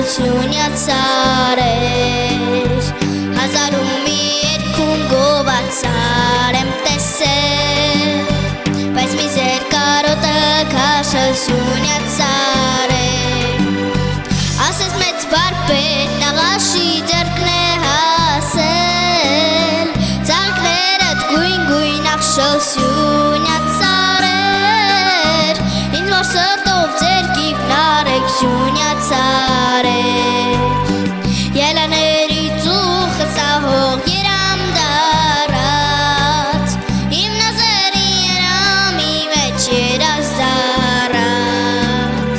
Սյունյա ծարեր Հազարում մի երկում գովացար եմ տեսել Բայց մի զեր կարոտը քաշել Սյունյա ծարեր Ասես մեծ վարպետ նաղաշի ձեռքն է հասել Ծաղկներըդ գույն ախշել Սյունյա ծարեր Ինձ որ սրտով ձեր կիպն արեք Սյունյա ծարեր Ելաների ծուխը սահող երամ դարած Իմ նազերի երամի մեջ երաս դարած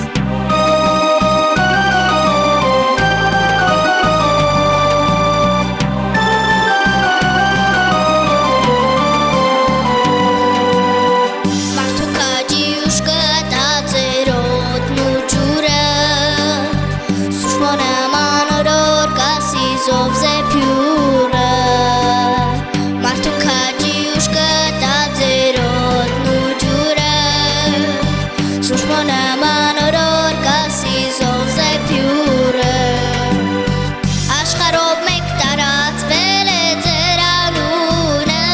Մարդու կաջի ուշկը տածեր օդն ու ջուրը Սուշմոնը մանորոր կասիզով զեփյուրը Մարդու կաջի ուշկը տածեր օդն ու ջուրը Սուշմոնը մանորոր կասիզով զեփյուրը Աշխարհով մեկ տարածվել է ձեր անունը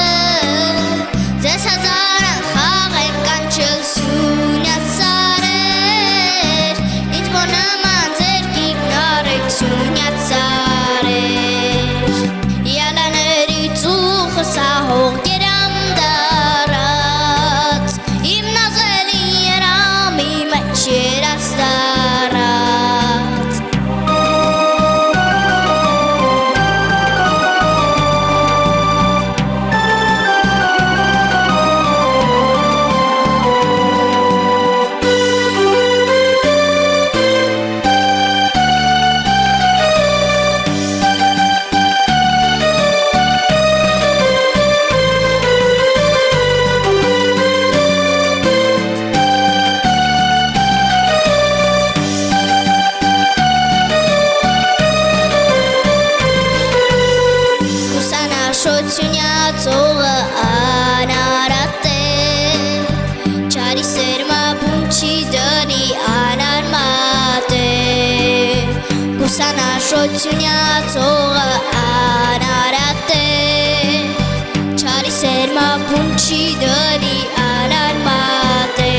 Ձեզ հազարան խաղ են կանչել Սյունյա ծարեր Ինձ որ նման ձեր կիպն արեք Սյունյա ծարեր Ելաների ծուխը սահող երամ դարած Իմ նազելի երամի մեջ երաս դարած Սյունյա ծողը անարատ է Չարի սերմա բունչի դնի անարմատ է Գուսանաշոտ Սյունյա ծողը անարատ է Չարի սերմա բունչի դնի անարմատ է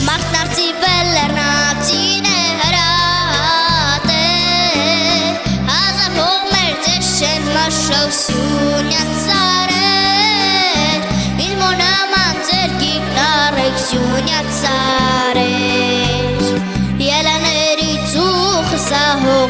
Մարդն արծիվել լեռնացին է հրատ է Հազար հող մեր ձեզ չեն մաշով Սյունյա ծարեր Ինձ որ նման ձեր կիպն արեք Սյունյա ծարեր Ելաների ծուխը սահող